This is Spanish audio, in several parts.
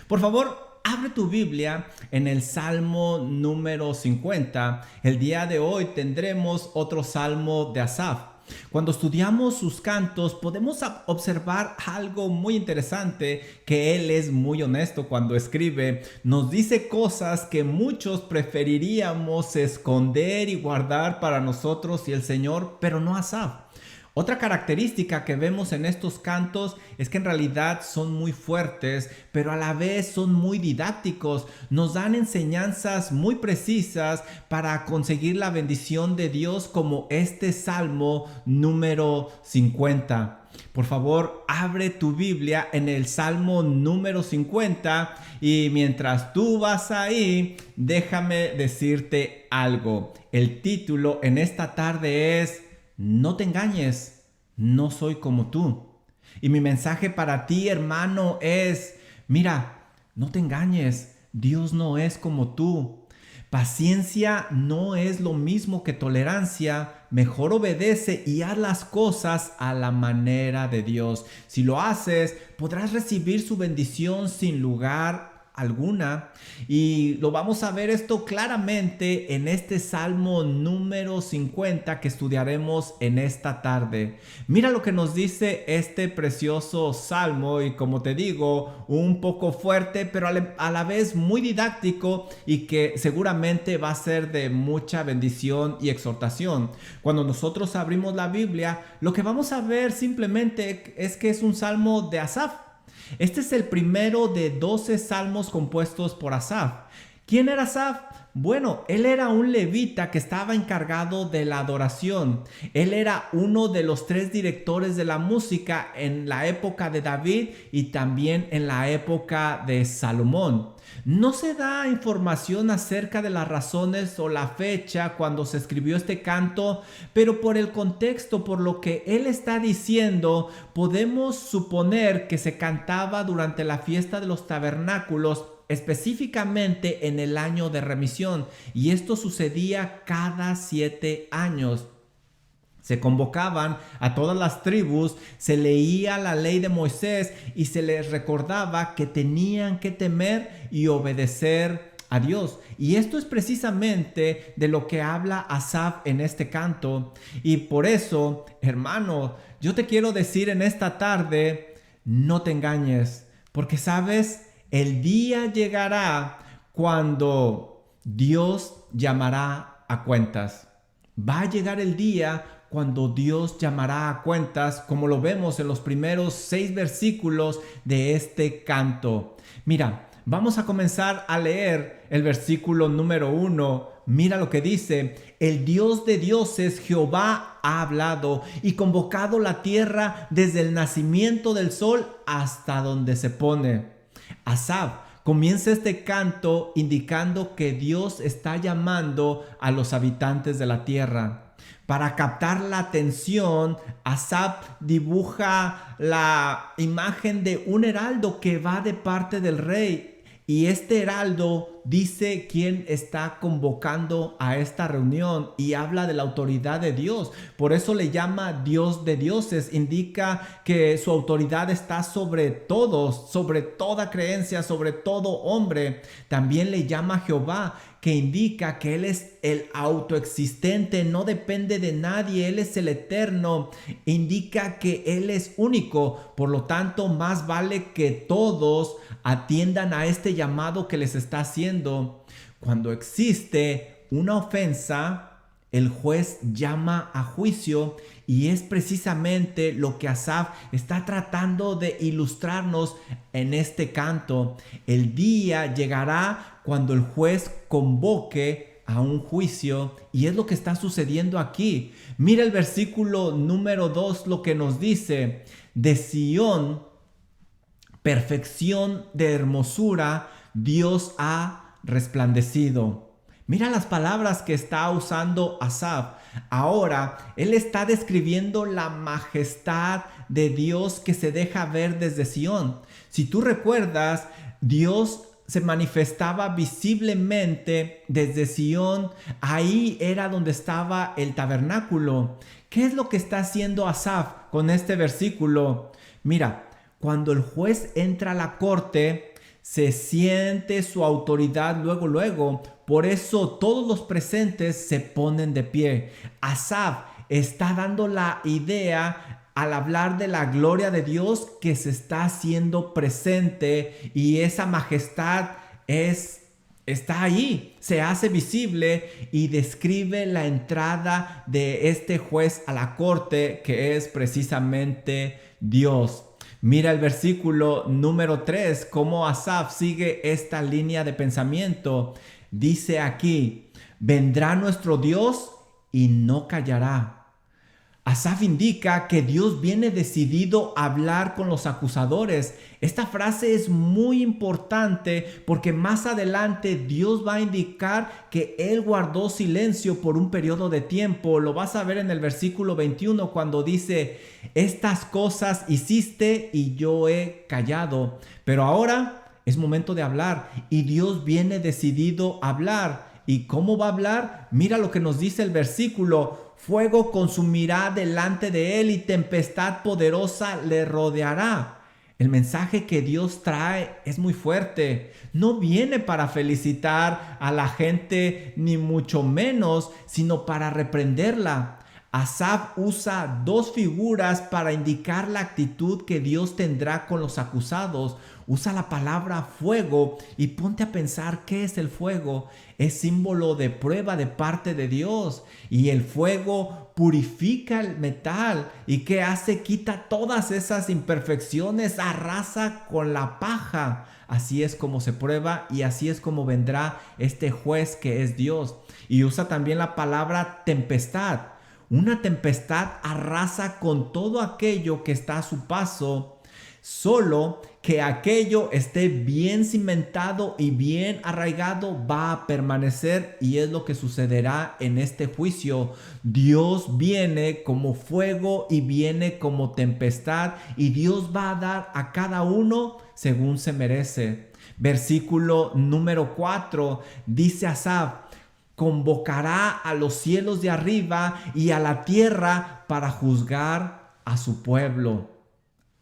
Por favor, abre tu Biblia en el Salmo número 50. El día de hoy tendremos otro salmo de Asaf. Cuando estudiamos sus cantos podemos observar algo muy interesante, que él es muy honesto cuando escribe. Nos dice cosas que muchos preferiríamos esconder y guardar para nosotros y el Señor, pero no Asaf. Otra característica que vemos en estos cantos es que en realidad son muy fuertes, pero a la vez son muy didácticos. Nos dan enseñanzas muy precisas para conseguir la bendición de Dios, como este Salmo número 50. Por favor, abre tu Biblia en el Salmo número 50 y mientras tú vas ahí, déjame decirte algo. El título en esta tarde es: no te engañes, no soy como tú. Y mi mensaje para ti, hermano, es: mira, no te engañes, Dios no es como tú. Paciencia no es lo mismo que tolerancia. Mejor obedece y haz las cosas a la manera de Dios. Si lo haces, podrás recibir su bendición sin lugar alguna, y lo vamos a ver esto claramente en este Salmo número 50 que estudiaremos en esta tarde. Mira lo que nos dice este precioso salmo, y como te digo, un poco fuerte, pero a la vez muy didáctico, y que seguramente va a ser de mucha bendición y exhortación. Cuando nosotros abrimos la Biblia, lo que vamos a ver simplemente es que es un salmo de Asaf. Este es el primero de 12 salmos compuestos por Asaf. ¿Quién era Asaf? Bueno, él era un levita que estaba encargado de la adoración. Él era uno de los 3 directores de la música en la época de David y también en la época de Salomón. No se da información acerca de las razones o la fecha cuando se escribió este canto, pero por el contexto, por lo que él está diciendo, podemos suponer que se cantaba durante la fiesta de los tabernáculos, específicamente en el año de remisión, y esto sucedía cada 7 años. Se convocaban a todas las tribus, se leía la ley de Moisés y se les recordaba que tenían que temer y obedecer a Dios. Y esto es precisamente de lo que habla Asaf en este canto. Y por eso, hermano, yo te quiero decir en esta tarde: no te engañes, porque sabes, el día llegará cuando Dios llamará a cuentas. Va a llegar el día cuando Dios llamará a cuentas, como lo vemos en los primeros 6 versículos de este canto. Mira, vamos a comenzar a leer el versículo número 1. Mira lo que dice: el Dios de dioses, Jehová, ha hablado y convocado la tierra desde el nacimiento del sol hasta donde se pone. Asaf comienza este canto indicando que Dios está llamando a los habitantes de la tierra. Para captar la atención, Asaf dibuja la imagen de un heraldo que va de parte del rey. Y este heraldo dice quién está convocando a esta reunión y habla de la autoridad de Dios. Por eso le llama Dios de dioses. Indica que su autoridad está sobre todos, sobre toda creencia, sobre todo hombre. También le llama Jehová, que indica que Él es el autoexistente, no depende de nadie, Él es el eterno, indica que Él es único. Por lo tanto, más vale que todos atiendan a este llamado que les está haciendo. Cuando existe una ofensa, el juez llama a juicio, y es precisamente lo que Asaf está tratando de ilustrarnos en este canto. El día llegará cuando el juez convoque a un juicio, y es lo que está sucediendo aquí. Mira el versículo número 2, lo que nos dice: de Sión, perfección de hermosura, Dios ha resplandecido. Mira las palabras que está usando Asaf. Ahora, él está describiendo la majestad de Dios que se deja ver desde Sión. Si tú recuerdas, Dios se manifestaba visiblemente desde Sión. Ahí era donde estaba el tabernáculo. ¿Qué es lo que está haciendo Asaf con este versículo? Mira, cuando el juez entra a la corte, Se siente su autoridad luego, luego. Por eso todos los presentes se ponen de pie. Asaf está dando la idea al hablar de la gloria de Dios que se está haciendo presente y esa majestad está ahí, se hace visible y describe la entrada de este juez a la corte que es precisamente Dios. Mira el versículo número 3, cómo Asaf sigue esta línea de pensamiento. Dice aquí, vendrá nuestro Dios y no callará. Asaf indica que Dios viene decidido a hablar con los acusadores. Esta frase es muy importante porque más adelante Dios va a indicar que Él guardó silencio por un periodo de tiempo. Lo vas a ver en el versículo 21 cuando dice, estas cosas hiciste y yo he callado. Pero ahora es momento de hablar y Dios viene decidido a hablar. ¿Y cómo va a hablar? Mira lo que nos dice el versículo. Fuego consumirá delante de él y tempestad poderosa le rodeará. El mensaje que Dios trae es muy fuerte. No viene para felicitar a la gente ni mucho menos, sino para reprenderla. Asaf usa dos figuras para indicar la actitud que Dios tendrá con los acusados. Usa la palabra fuego y ponte a pensar qué es el fuego. Es símbolo de prueba de parte de Dios y el fuego purifica el metal y ¿qué hace? Quita todas esas imperfecciones, arrasa con la paja. Así es como se prueba y así es como vendrá este juez que es Dios. Y usa también la palabra tempestad. Una tempestad arrasa con todo aquello que está a su paso, solo que aquello esté bien cimentado y bien arraigado va a permanecer y es lo que sucederá en este juicio. Dios viene como fuego y viene como tempestad y Dios va a dar a cada uno según se merece. Versículo número 4 dice Asaf, convocará a los cielos de arriba y a la tierra para juzgar a su pueblo.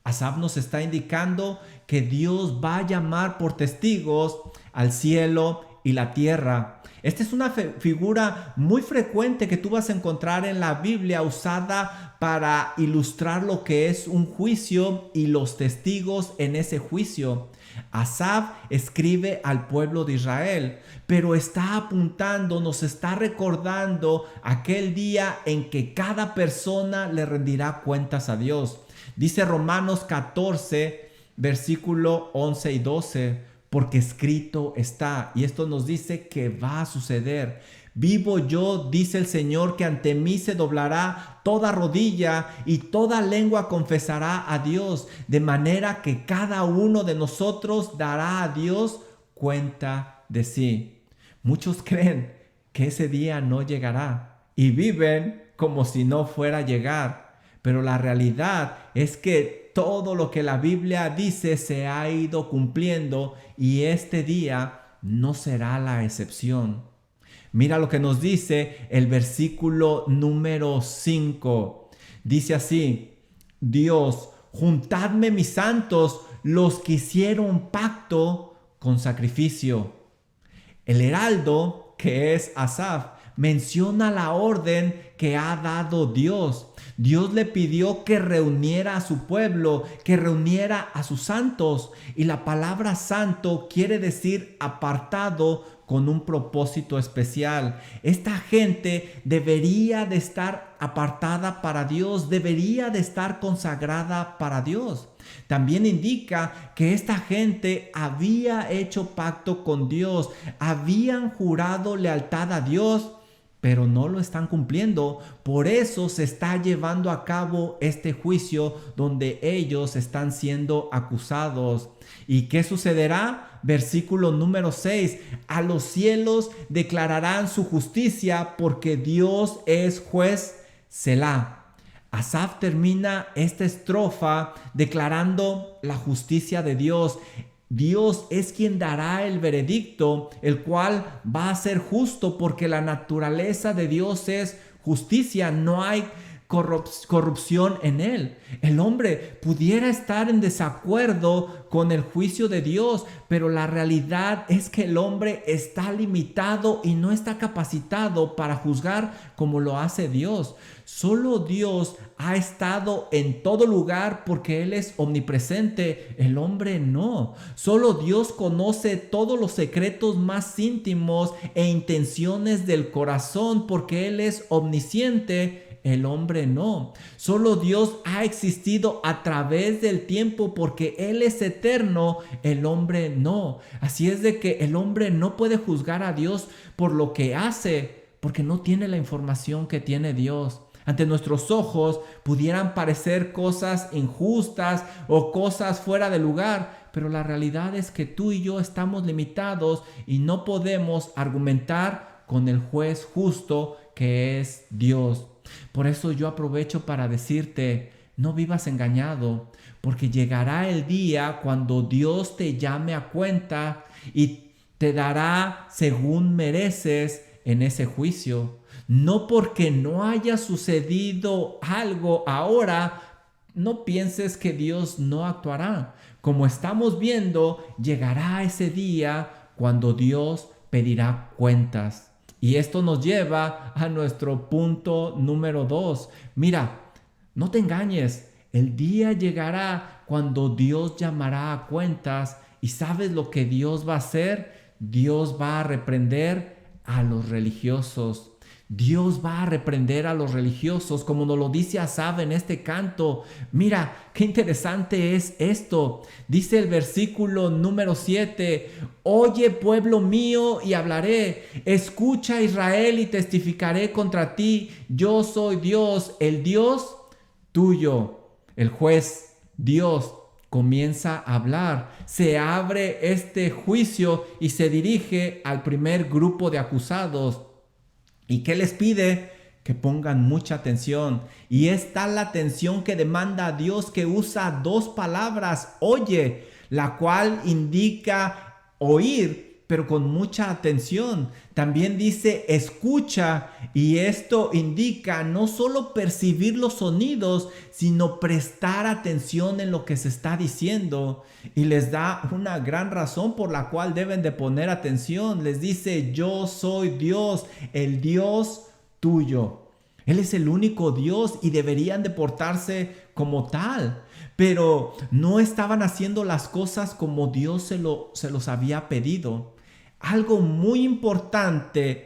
Asaf nos está indicando que Dios va a llamar por testigos al cielo y la tierra. Esta es una figura muy frecuente que tú vas a encontrar en la Biblia usada para ilustrar lo que es un juicio y los testigos en ese juicio. Asaf escribe al pueblo de Israel, pero está apuntando, nos está recordando aquel día en que cada persona le rendirá cuentas a Dios. Dice Romanos 14, versículo 11 y 12, porque escrito está, y esto nos dice que va a suceder. Vivo yo, dice el Señor, que ante mí se doblará toda rodilla y toda lengua confesará a Dios, de manera que cada uno de nosotros dará a Dios cuenta de sí. Muchos creen que ese día no llegará y viven como si no fuera a llegar, pero la realidad es que todo lo que la Biblia dice se ha ido cumpliendo y este día no será la excepción. Mira lo que nos dice el versículo número 5. Dice así, Dios, juntadme mis santos, los que hicieron pacto con sacrificio. El heraldo, que es Asaf, menciona la orden que ha dado Dios. Dios le pidió que reuniera a su pueblo, que reuniera a sus santos. Y la palabra santo quiere decir apartado con un propósito especial. Esta gente debería de estar apartada para Dios, debería de estar consagrada para Dios. También indica que esta gente había hecho pacto con Dios, habían jurado lealtad a Dios, pero no lo están cumpliendo. Por eso se está llevando a cabo este juicio donde ellos están siendo acusados. ¿Y qué sucederá? Versículo número 6. A los cielos declararán su justicia porque Dios es juez. Selah. Asaf termina esta estrofa declarando la justicia de Dios. Dios es quien dará el veredicto, el cual va a ser justo porque la naturaleza de Dios es justicia. No hay corrupción en él. El hombre pudiera estar en desacuerdo con el juicio de Dios, pero la realidad es que el hombre está limitado y no está capacitado para juzgar como lo hace Dios. Solo Dios ha estado en todo lugar porque Él es omnipresente, el hombre no. Solo Dios conoce todos los secretos más íntimos e intenciones del corazón porque Él es omnisciente, el hombre no. Solo Dios ha existido a través del tiempo porque Él es eterno, el hombre no. Así es de que el hombre no puede juzgar a Dios por lo que hace porque no tiene la información que tiene Dios. Ante nuestros ojos pudieran parecer cosas injustas o cosas fuera de lugar, pero la realidad es que tú y yo estamos limitados y no podemos argumentar con el juez justo que es Dios. Por eso yo aprovecho para decirte, no vivas engañado, porque llegará el día cuando Dios te llame a cuenta y te dará según mereces en ese juicio. No porque no haya sucedido algo ahora, no pienses que Dios no actuará. Como estamos viendo, llegará ese día cuando Dios pedirá cuentas. Y esto nos lleva a nuestro punto número 2. Mira, no te engañes. El día llegará cuando Dios llamará a cuentas. ¿Y sabes lo que Dios va a hacer? Dios va a reprender a los religiosos. Dios va a reprender a los religiosos, como nos lo dice Asaf en este canto. Mira, qué interesante es esto. Dice el versículo número 7, oye pueblo mío y hablaré, escucha Israel y testificaré contra ti. Yo soy Dios, el Dios tuyo. El juez, Dios, comienza a hablar. Se abre este juicio y se dirige al primer grupo de acusados. ¿Y qué les pide? Que pongan mucha atención. Y es tal la atención que demanda a Dios que usa dos palabras, oye, la cual indica oír, pero con mucha atención. También dice escucha, y esto indica no solo percibir los sonidos, sino prestar atención en lo que se está diciendo. Y les da una gran razón por la cual deben de poner atención. Les dice, yo soy Dios, el Dios tuyo. Él es el único Dios y deberían de portarse como tal. Pero no estaban haciendo las cosas como Dios se los había pedido. Algo muy importante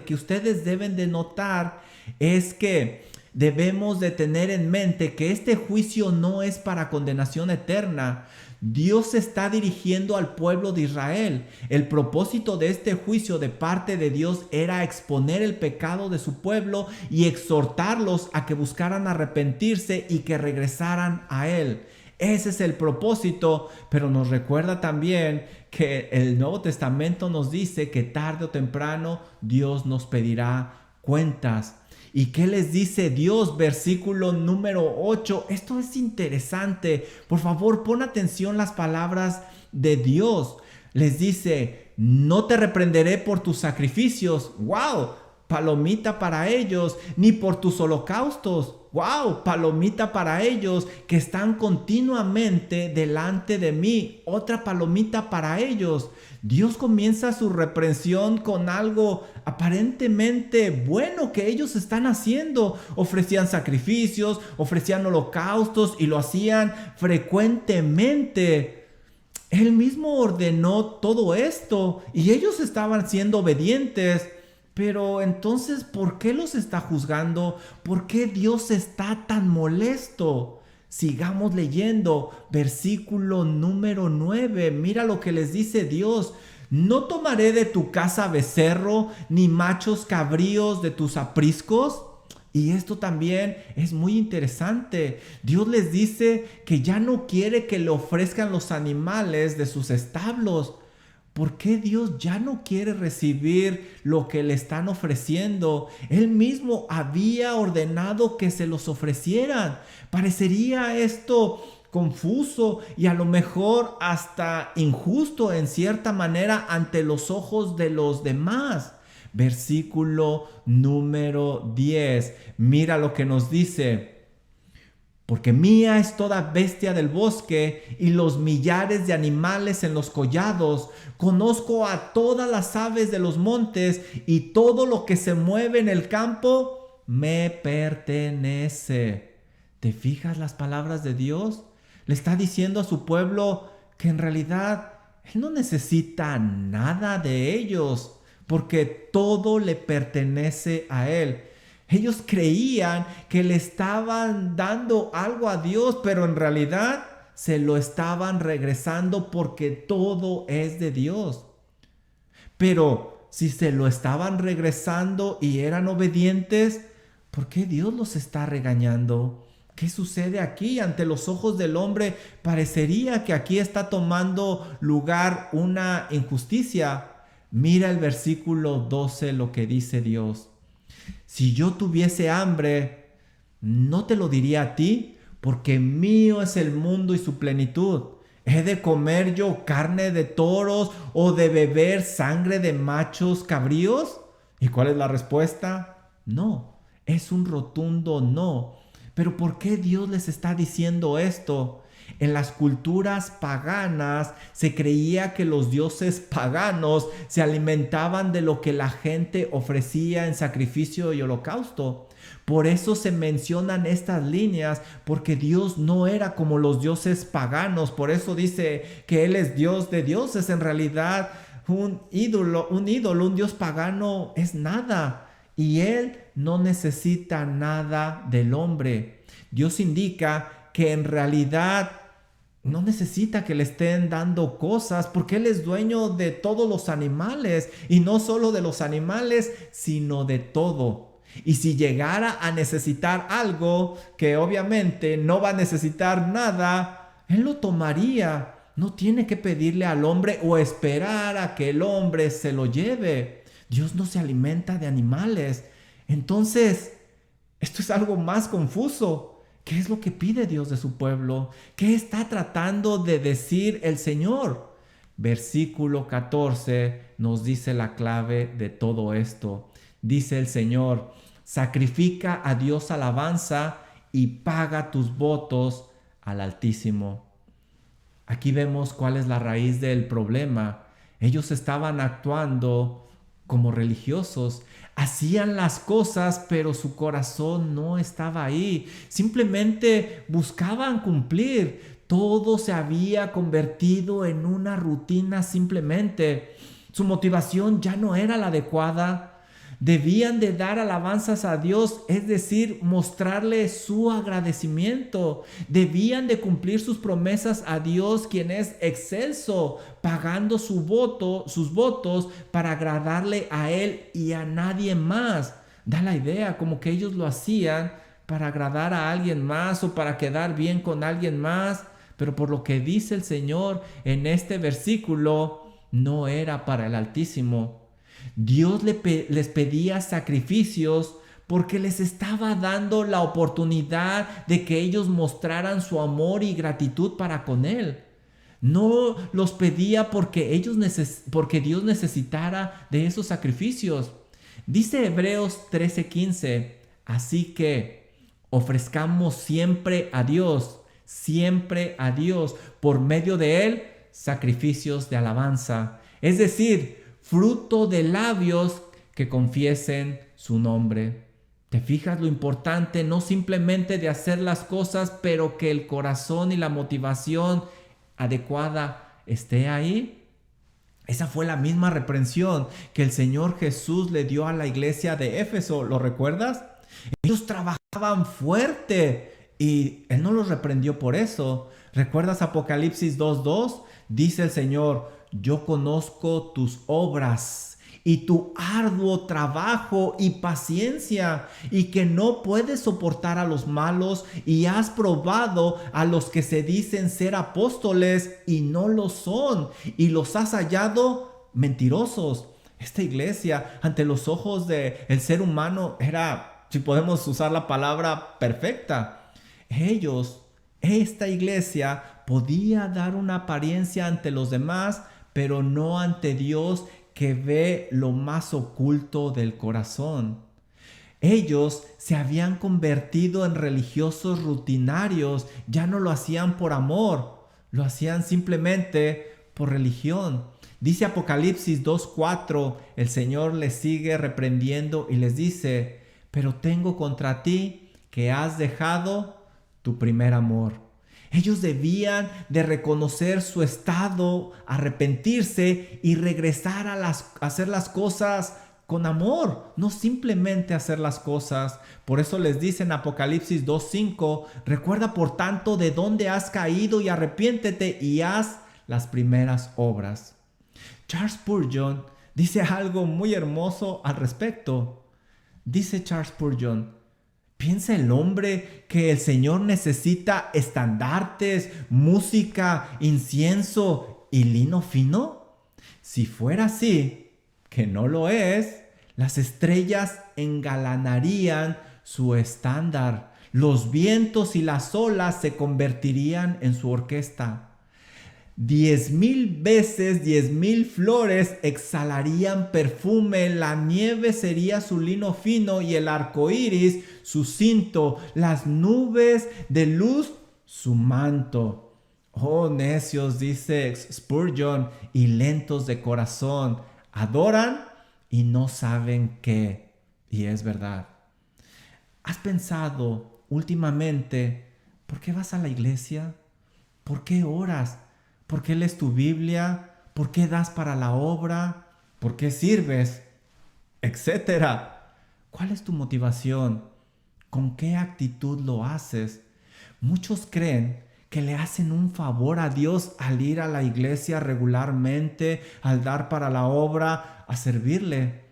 que ustedes deben de notar es que debemos de tener en mente que este juicio no es para condenación eterna. Dios se está dirigiendo al pueblo de Israel. El propósito de este juicio de parte de Dios era exponer el pecado de su pueblo y exhortarlos a que buscaran arrepentirse y que regresaran a Él. Ese es el propósito, pero nos recuerda también que el Nuevo Testamento nos dice que tarde o temprano Dios nos pedirá cuentas. ¿Y qué les dice Dios? Versículo número 8. Esto es interesante. Por favor, pon atención las palabras de Dios. Les dice, no te reprenderé por tus sacrificios. ¡Wow! Palomita para ellos. Ni por tus holocaustos. ¡Wow! Palomita para ellos que están continuamente delante de mí. Otra palomita para ellos. Dios comienza su reprensión con algo aparentemente bueno que ellos están haciendo. Ofrecían sacrificios, ofrecían holocaustos y lo hacían frecuentemente. Él mismo ordenó todo esto y ellos estaban siendo obedientes. Pero entonces, ¿por qué los está juzgando? ¿Por qué Dios está tan molesto? Sigamos leyendo, versículo número 9. Mira lo que les dice Dios. No tomaré de tu casa becerro, ni machos cabríos de tus apriscos. Y esto también es muy interesante. Dios les dice que ya no quiere que le ofrezcan los animales de sus establos. ¿Por qué Dios ya no quiere recibir lo que le están ofreciendo? Él mismo había ordenado que se los ofrecieran. Parecería esto confuso y a lo mejor hasta injusto en cierta manera ante los ojos de los demás. Versículo número 10. Mira lo que nos dice. Porque mía es toda bestia del bosque y los millares de animales en los collados. Conozco a todas las aves de los montes y todo lo que se mueve en el campo me pertenece. ¿Te fijas las palabras de Dios? Le está diciendo a su pueblo que en realidad Él no necesita nada de ellos, porque todo le pertenece a Él. Ellos creían que le estaban dando algo a Dios, pero en realidad se lo estaban regresando porque todo es de Dios. Pero si se lo estaban regresando y eran obedientes, ¿por qué Dios los está regañando? ¿Qué sucede aquí? Ante los ojos del hombre parecería que aquí está tomando lugar una injusticia. Mira el versículo 12 lo que dice Dios. Si yo tuviese hambre, no te lo diría a ti, porque mío es el mundo y su plenitud. ¿He de comer yo carne de toros o de beber sangre de machos cabríos? ¿Y cuál es la respuesta? No, es un rotundo no. Pero ¿por qué Dios les está diciendo esto? En las culturas paganas se creía que los dioses paganos se alimentaban de lo que la gente ofrecía en sacrificio y holocausto. Por eso se mencionan estas líneas, porque Dios no era como los dioses paganos. Por eso dice que Él es Dios de dioses. En realidad, un ídolo, un dios pagano es nada. Y Él no necesita nada del hombre. Dios indica que en realidad no necesita que le estén dando cosas, porque Él es dueño de todos los animales, y no solo de los animales, sino de todo. Y si llegara a necesitar algo, que obviamente no va a necesitar nada, Él lo tomaría. No tiene que pedirle al hombre o esperar a que el hombre se lo lleve. Dios no se alimenta de animales. Entonces, esto es algo más confuso. ¿Qué es lo que pide Dios de su pueblo? ¿Qué está tratando de decir el Señor? Versículo 14 nos dice la clave de todo esto. Dice el Señor: sacrifica a Dios alabanza y paga tus votos al Altísimo. Aquí vemos cuál es la raíz del problema. Ellos estaban actuando como religiosos. Hacían las cosas, pero su corazón no estaba ahí. Simplemente buscaban cumplir. Todo se había convertido en una rutina simplemente. Su motivación ya no era la adecuada. Debían de dar alabanzas a Dios, es decir, mostrarle su agradecimiento. Debían de cumplir sus promesas a Dios, quien es excelso, pagando sus votos para agradarle a Él y a nadie más. Da la idea como que ellos lo hacían para agradar a alguien más o para quedar bien con alguien más. Pero por lo que dice el Señor en este versículo, no era para el Altísimo. Dios les pedía sacrificios porque les estaba dando la oportunidad de que ellos mostraran su amor y gratitud para con Él. No los pedía porque Dios necesitara de esos sacrificios. Dice Hebreos 13:15, así que ofrezcamos siempre a Dios, por medio de Él, sacrificios de alabanza. Es decir, fruto de labios que confiesen su nombre. ¿Te fijas lo importante? No simplemente de hacer las cosas, pero que el corazón y la motivación adecuada esté ahí. Esa fue la misma reprensión que el Señor Jesús le dio a la iglesia de Éfeso. ¿Lo recuerdas? Ellos trabajaban fuerte y Él no los reprendió por eso. ¿Recuerdas Apocalipsis 2:2? Dice el Señor: yo conozco tus obras y tu arduo trabajo y paciencia, y que no puedes soportar a los malos, y has probado a los que se dicen ser apóstoles y no lo son, y los has hallado mentirosos. Esta iglesia, ante los ojos del ser humano, era, si podemos usar la palabra, perfecta. Esta iglesia podía dar una apariencia ante los demás, pero no ante Dios, que ve lo más oculto del corazón. Ellos se habían convertido en religiosos rutinarios, ya no lo hacían por amor, lo hacían simplemente por religión. Dice Apocalipsis 2:4, el Señor les sigue reprendiendo y les dice: pero tengo contra ti que has dejado tu primer amor. Ellos debían de reconocer su estado, arrepentirse y regresar a hacer las cosas con amor, no simplemente hacer las cosas. Por eso les dice en Apocalipsis 2:5, recuerda por tanto de dónde has caído y arrepiéntete y haz las primeras obras. Charles Spurgeon dice algo muy hermoso al respecto. Dice Charles Spurgeon: ¿piensa el hombre que el Señor necesita estandartes, música, incienso y lino fino? Si fuera así, que no lo es, las estrellas engalanarían su estándar, los vientos y las olas se convertirían en su orquesta. 10,000 veces 10,000 flores exhalarían perfume, la nieve sería su lino fino y el arco iris su cinto, las nubes de luz su manto. Oh necios, dice Spurgeon, y lentos de corazón, adoran y no saben qué. Y es verdad. ¿Has pensado últimamente por qué vas a la iglesia? ¿Por qué oras? ¿Por qué lees tu Biblia? ¿Por qué das para la obra? ¿Por qué sirves? Etcétera. ¿Cuál es tu motivación? ¿Con qué actitud lo haces? Muchos creen que le hacen un favor a Dios al ir a la iglesia regularmente, al dar para la obra, a servirle.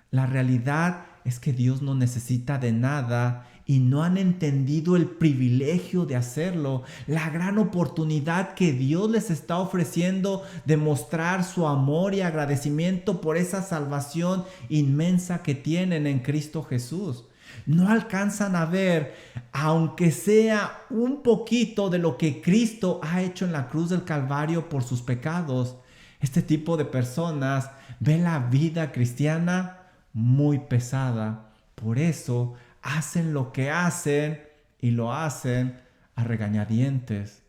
La realidad es que Dios no necesita de nada y no han entendido el privilegio de hacerlo, la gran oportunidad que Dios les está ofreciendo de mostrar su amor y agradecimiento por esa salvación inmensa que tienen en Cristo Jesús. No alcanzan a ver, aunque sea un poquito de lo que Cristo ha hecho en la cruz del Calvario por sus pecados. Este tipo de personas ve la vida cristiana muy pesada. Por eso hacen lo que hacen y lo hacen a regañadientes.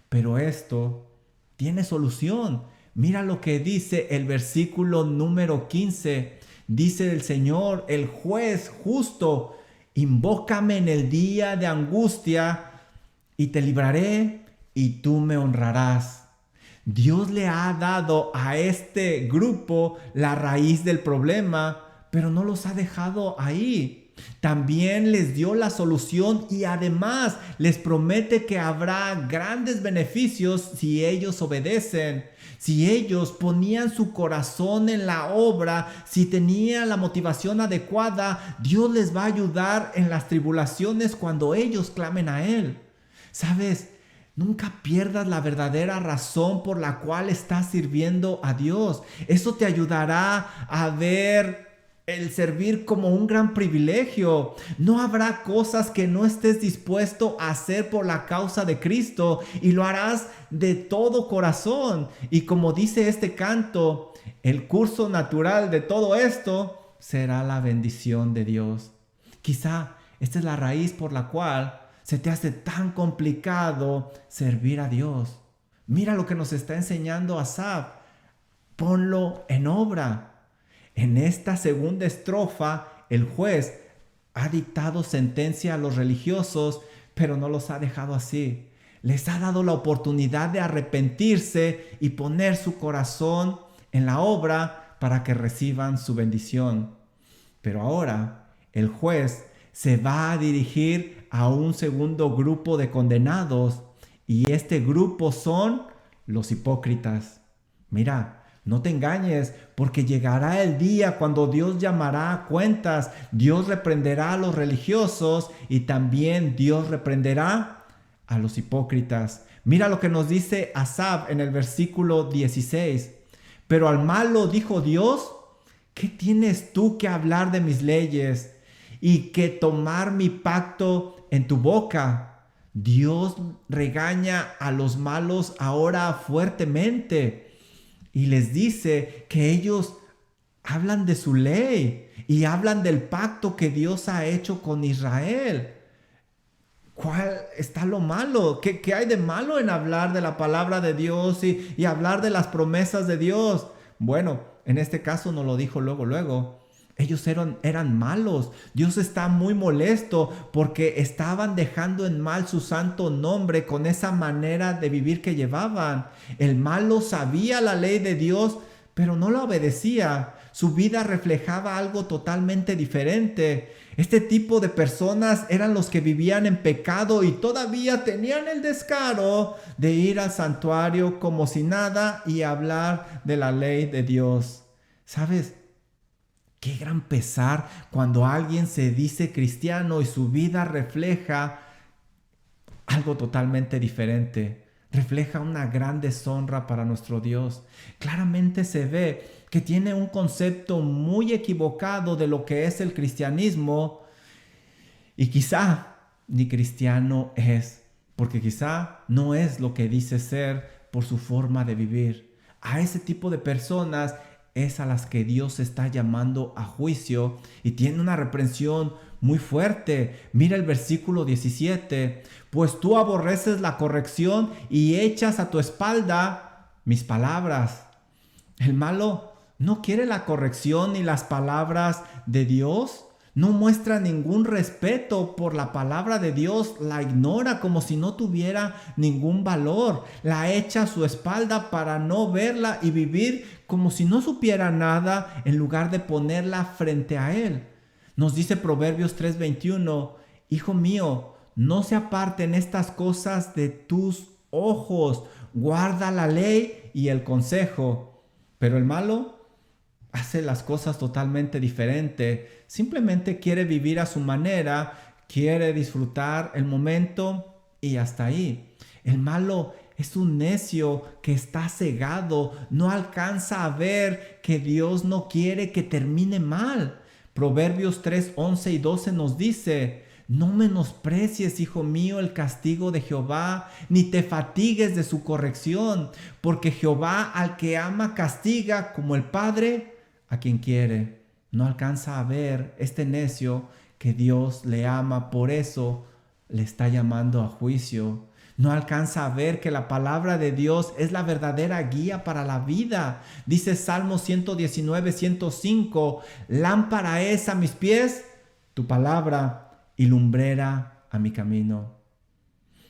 Pero esto tiene solución. Mira lo que dice el versículo número 15. Dice el Señor, el juez justo: invócame en el día de angustia y te libraré y tú me honrarás. Dios le ha dado a este grupo la raíz del problema, pero no los ha dejado ahí. También les dio la solución y además les promete que habrá grandes beneficios si ellos obedecen. Si ellos ponían su corazón en la obra, si tenían la motivación adecuada, Dios les va a ayudar en las tribulaciones cuando ellos clamen a Él. ¿Sabes? Nunca pierdas la verdadera razón por la cual estás sirviendo a Dios. Eso te ayudará a ver el servir como un gran privilegio. No habrá cosas que no estés dispuesto a hacer por la causa de Cristo y lo harás de todo corazón. Y como dice este canto, el curso natural de todo esto será la bendición de Dios. Quizá esta es la raíz por la cual se te hace tan complicado servir a Dios. Mira lo que nos está enseñando Asaf. Ponlo en obra. En esta segunda estrofa, el juez ha dictado sentencia a los religiosos, pero no los ha dejado así. Les ha dado la oportunidad de arrepentirse y poner su corazón en la obra para que reciban su bendición. Pero ahora el juez se va a dirigir a un segundo grupo de condenados, y este grupo son los hipócritas. Mira, no te engañes, porque llegará el día cuando Dios llamará a cuentas. Dios reprenderá a los religiosos y también Dios reprenderá a los hipócritas. Mira lo que nos dice Asaf en el versículo 16. Pero al malo dijo Dios: ¿qué tienes tú que hablar de mis leyes y que tomar mi pacto en tu boca? Dios regaña a los malos ahora fuertemente y les dice que ellos hablan de su ley y hablan del pacto que Dios ha hecho con Israel. ¿Cuál está lo malo? ¿Qué hay de malo en hablar de la palabra de Dios y hablar de las promesas de Dios? Bueno, en este caso no lo dijo luego. Ellos eran malos. Dios está muy molesto porque estaban dejando en mal su santo nombre con esa manera de vivir que llevaban. El malo sabía la ley de Dios, pero no la obedecía. Su vida reflejaba algo totalmente diferente. Este tipo de personas eran los que vivían en pecado y todavía tenían el descaro de ir al santuario como si nada y hablar de la ley de Dios. ¿Sabes? Qué gran pesar cuando alguien se dice cristiano y su vida refleja algo totalmente diferente. Refleja una gran deshonra para nuestro Dios. Claramente se ve que tiene un concepto muy equivocado de lo que es el cristianismo y quizá ni cristiano es, porque quizá no es lo que dice ser por su forma de vivir. A ese tipo de personas es a las que Dios está llamando a juicio y tiene una reprensión muy fuerte. Mira el versículo 17. Pues tú aborreces la corrección y echas a tu espalda mis palabras. El malo no quiere la corrección ni las palabras de Dios. No muestra ningún respeto por la palabra de Dios, la ignora como si no tuviera ningún valor, la echa a su espalda para no verla y vivir como si no supiera nada en lugar de ponerla frente a él. Nos dice Proverbios 3:21, Hijo mío, no se aparten estas cosas de tus ojos, guarda la ley y el consejo. Pero el malo hace las cosas totalmente diferente. Simplemente quiere vivir a su manera, quiere disfrutar el momento y hasta ahí. El malo es un necio que está cegado, no alcanza a ver que Dios no quiere que termine mal. Proverbios 3:11 y 12 nos dice: no menosprecies, hijo mío, el castigo de Jehová, ni te fatigues de su corrección, porque Jehová al que ama castiga como el padre a quien quiere. No alcanza a ver este necio que Dios le ama, por eso le está llamando a juicio. No alcanza a ver que la palabra de Dios es la verdadera guía para la vida. Dice Salmo 119:105, lámpara es a mis pies tu palabra y lumbrera a mi camino.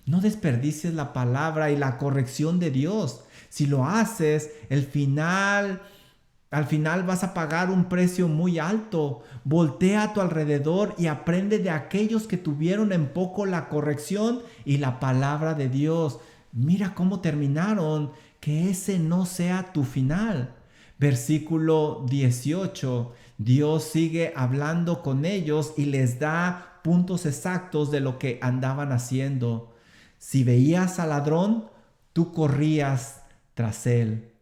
No desperdicies la palabra y la corrección de Dios. Si lo haces, al final vas a pagar un precio muy alto. Voltea a tu alrededor y aprende de aquellos que tuvieron en poco la corrección y la palabra de Dios. Mira cómo terminaron. Que ese no sea tu final. Versículo 18. Dios sigue hablando con ellos y les da puntos exactos de lo que andaban haciendo. Si veías al ladrón, tú corrías tras él.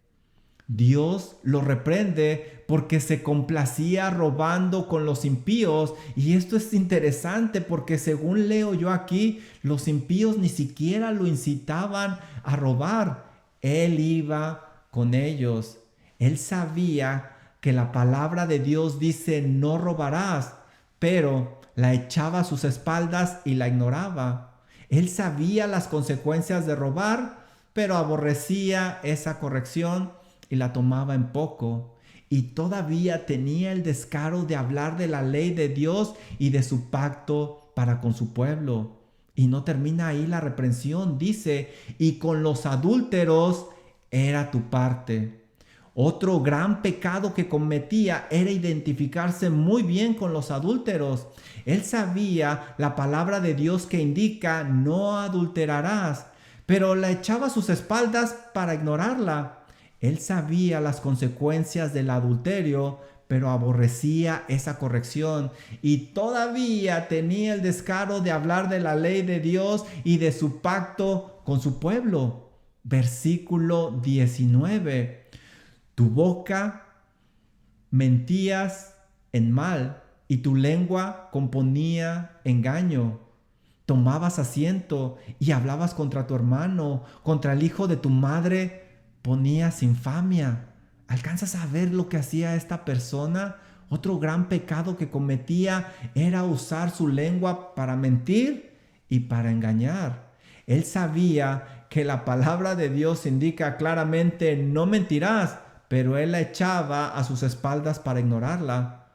Dios lo reprende porque se complacía robando con los impíos. Y esto es interesante porque según leo yo aquí, los impíos ni siquiera lo incitaban a robar. Él iba con ellos. Él sabía que la palabra de Dios dice no robarás, pero la echaba a sus espaldas y la ignoraba. Él sabía las consecuencias de robar, pero aborrecía esa corrección y la tomaba en poco. Y todavía tenía el descaro de hablar de la ley de Dios y de su pacto para con su pueblo. Y no termina ahí la reprensión, dice, y con los adúlteros era tu parte. Otro gran pecado que cometía era identificarse muy bien con los adúlteros. Él sabía la palabra de Dios que indica no adulterarás, pero la echaba a sus espaldas para ignorarla. Él sabía las consecuencias del adulterio, pero aborrecía esa corrección y todavía tenía el descaro de hablar de la ley de Dios y de su pacto con su pueblo. Versículo 19. Tu boca mentías en mal y tu lengua componía engaño. Tomabas asiento y hablabas contra tu hermano, contra el hijo de tu madre ponías infamia. ¿Alcanzas a ver lo que hacía esta persona? Otro gran pecado que cometía era usar su lengua para mentir y para engañar. Él sabía que la palabra de Dios indica claramente no mentirás, pero él la echaba a sus espaldas para ignorarla.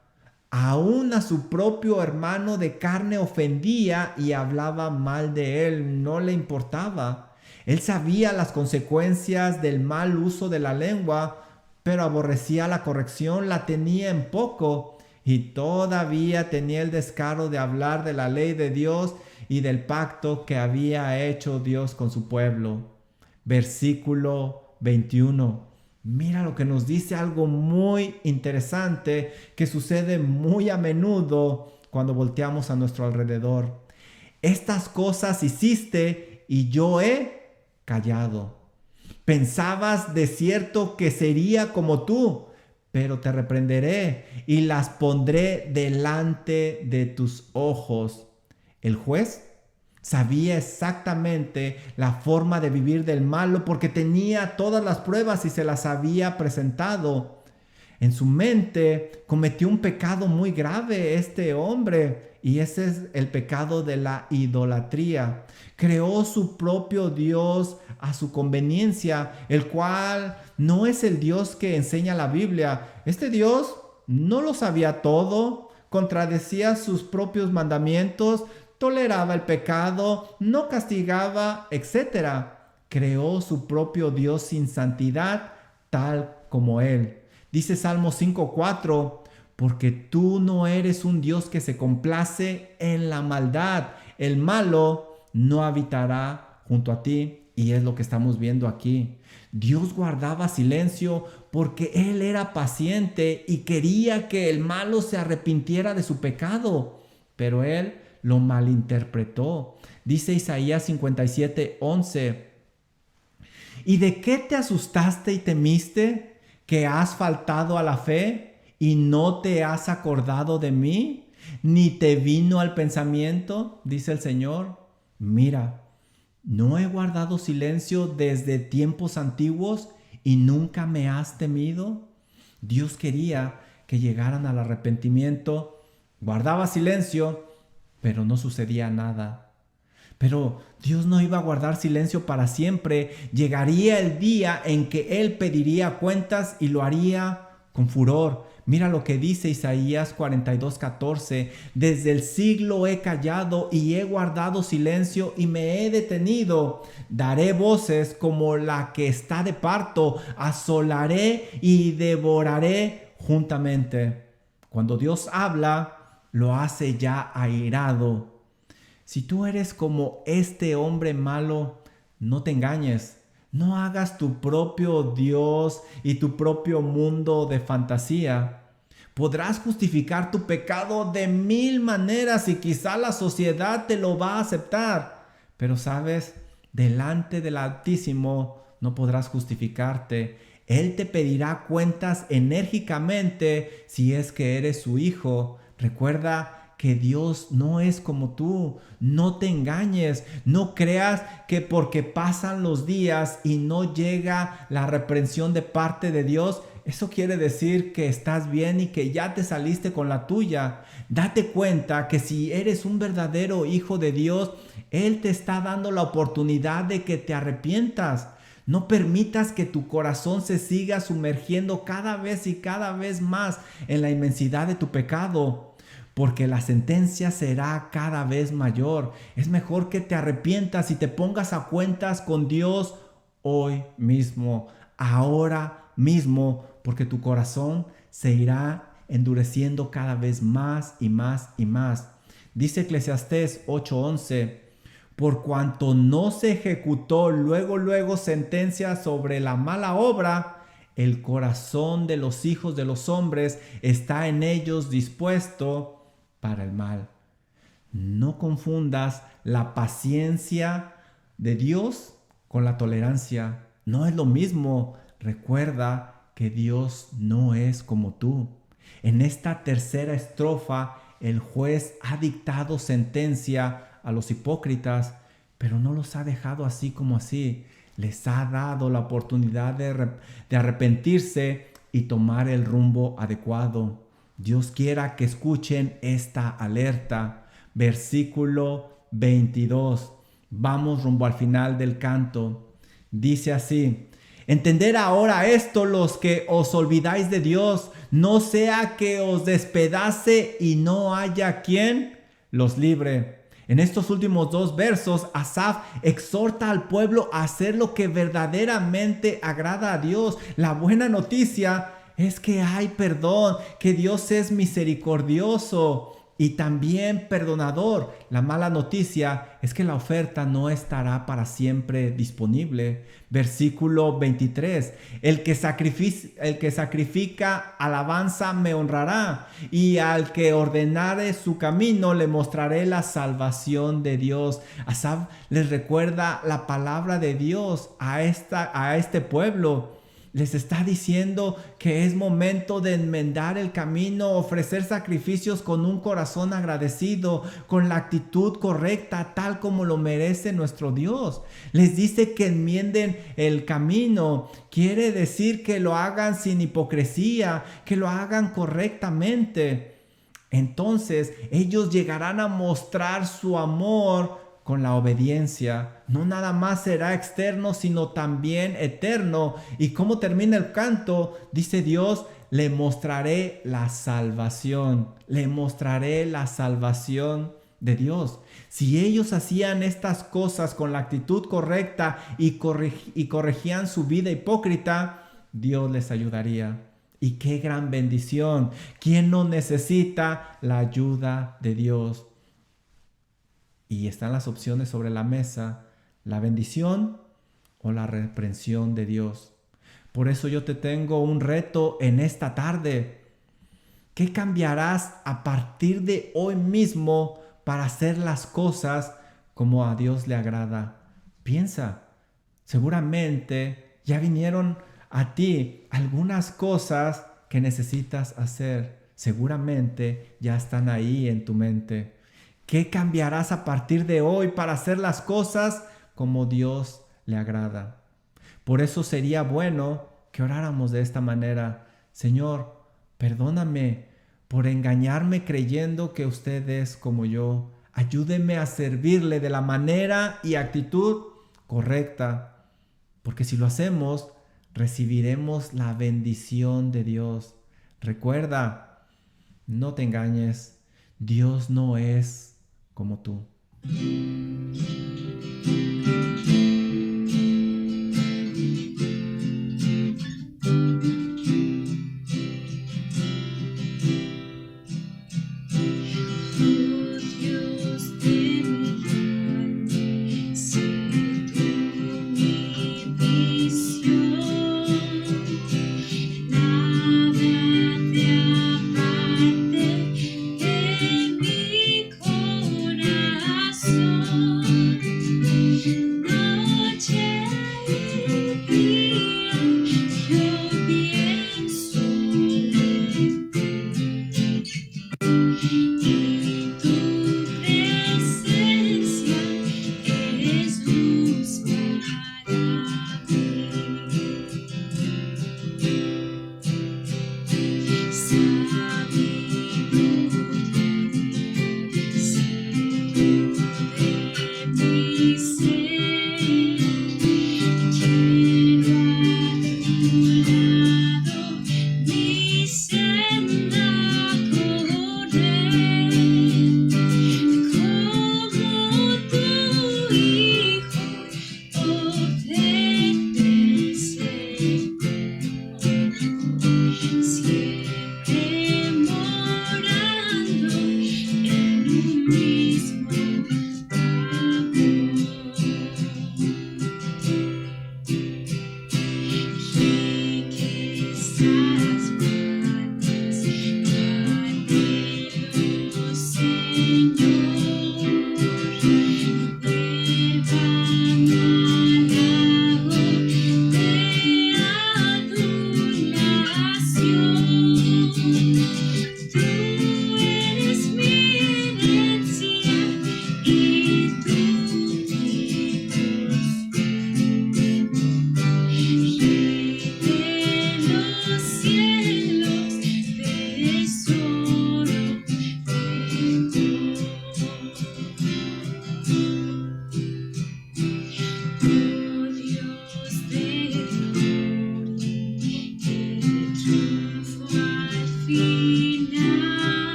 Aún a su propio hermano de carne ofendía y hablaba mal de él, no le importaba. Él sabía las consecuencias del mal uso de la lengua, pero aborrecía la corrección, la tenía en poco y todavía tenía el descaro de hablar de la ley de Dios y del pacto que había hecho Dios con su pueblo. Versículo 21. Mira lo que nos dice, algo muy interesante que sucede muy a menudo cuando volteamos a nuestro alrededor. Estas cosas hiciste y yo he callado. Pensabas de cierto que sería como tú, pero te reprenderé y las pondré delante de tus ojos. El juez sabía exactamente la forma de vivir del malo porque tenía todas las pruebas y se las había presentado. En su mente cometió un pecado muy grave este hombre, y ese es el pecado de la idolatría. Creó su propio Dios a su conveniencia, el cual no es el Dios que enseña la Biblia. Este Dios no lo sabía todo, contradecía sus propios mandamientos, toleraba el pecado, no castigaba, etcétera. Creó su propio Dios sin santidad, tal como él. Dice Salmo 5:4, porque tú no eres un Dios que se complace en la maldad. El malo no habitará junto a ti. Y es lo que estamos viendo aquí. Dios guardaba silencio porque Él era paciente y quería que el malo se arrepintiera de su pecado. Pero Él lo malinterpretó. Dice Isaías 57:11. ¿Y de qué te asustaste y temiste? ¿Que has faltado a la fe y no te has acordado de mí? ¿Ni te vino al pensamiento? Dice el Señor. Mira, ¿no he guardado silencio desde tiempos antiguos y nunca me has temido? Dios quería que llegaran al arrepentimiento. Guardaba silencio, pero no sucedía nada. Pero Dios no iba a guardar silencio para siempre. Llegaría el día en que Él pediría cuentas y lo haría con furor. Mira lo que dice Isaías 42:14. Desde el siglo he callado y he guardado silencio y me he detenido. Daré voces como la que está de parto. Asolaré y devoraré juntamente. Cuando Dios habla, lo hace ya airado. Si tú eres como este hombre malo, no te engañes. No hagas tu propio Dios y tu propio mundo de fantasía. Podrás justificar tu pecado de 1000 maneras y quizá la sociedad te lo va a aceptar. Pero sabes, delante del Altísimo no podrás justificarte. Él te pedirá cuentas enérgicamente si es que eres su hijo. Recuerda que Dios no es como tú. No te engañes, no creas que porque pasan los días y no llega la reprensión de parte de Dios, eso quiere decir que estás bien y que ya te saliste con la tuya. Date cuenta que si eres un verdadero hijo de Dios, Él te está dando la oportunidad de que te arrepientas. No permitas que tu corazón se siga sumergiendo cada vez y cada vez más en la inmensidad de tu pecado, porque la sentencia será cada vez mayor. Es mejor que te arrepientas y te pongas a cuentas con Dios hoy mismo, ahora mismo, porque tu corazón se irá endureciendo cada vez más y más y más. Dice Eclesiastés 8:11, por cuanto no se ejecutó luego sentencia sobre la mala obra, el corazón de los hijos de los hombres está en ellos dispuesto para el mal. No confundas la paciencia de Dios con la tolerancia. No es lo mismo. Recuerda que Dios no es como tú. En esta tercera estrofa, el juez ha dictado sentencia a los hipócritas, pero no los ha dejado así como así. Les ha dado la oportunidad de arrepentirse y tomar el rumbo adecuado. Dios quiera que escuchen esta alerta. Versículo 22. Vamos rumbo al final del canto. Dice así: entender ahora esto los que os olvidáis de Dios, no sea que os despedace y no haya quien los libre. En estos últimos dos versos, Asaf exhorta al pueblo a hacer lo que verdaderamente agrada a Dios. La buena noticia es que hay perdón, que Dios es misericordioso y también perdonador. La mala noticia es que la oferta no estará para siempre disponible. Versículo 23. El que sacrifica alabanza me honrará, y al que ordenare su camino le mostraré la salvación de Dios. Asaf les recuerda la palabra de Dios a este pueblo. Les está diciendo que es momento de enmendar el camino, ofrecer sacrificios con un corazón agradecido, con la actitud correcta, tal como lo merece nuestro Dios. Les dice que enmienden el camino. Quiere decir que lo hagan sin hipocresía, que lo hagan correctamente. Entonces ellos llegarán a mostrar su amor con la obediencia. No nada más será externo, sino también eterno. ¿Y cómo termina el canto? Dice Dios: le mostraré la salvación. Le mostraré la salvación de Dios. Si ellos hacían estas cosas con la actitud correcta y corregían su vida hipócrita, Dios les ayudaría. Y qué gran bendición. ¿Quién no necesita la ayuda de Dios? Y están las opciones sobre la mesa: la bendición o la reprensión de Dios. Por eso yo te tengo un reto en esta tarde. ¿Qué cambiarás a partir de hoy mismo para hacer las cosas como a Dios le agrada? Piensa, seguramente ya vinieron a ti algunas cosas que necesitas hacer. Seguramente ya están ahí en tu mente. ¿Qué cambiarás a partir de hoy para hacer las cosas como Dios le agrada? Por eso sería bueno que oráramos de esta manera: Señor, perdóname por engañarme creyendo que usted es como yo. Ayúdeme a servirle de la manera y actitud correcta, porque si lo hacemos, recibiremos la bendición de Dios. Recuerda, no te engañes. Dios no es como tú.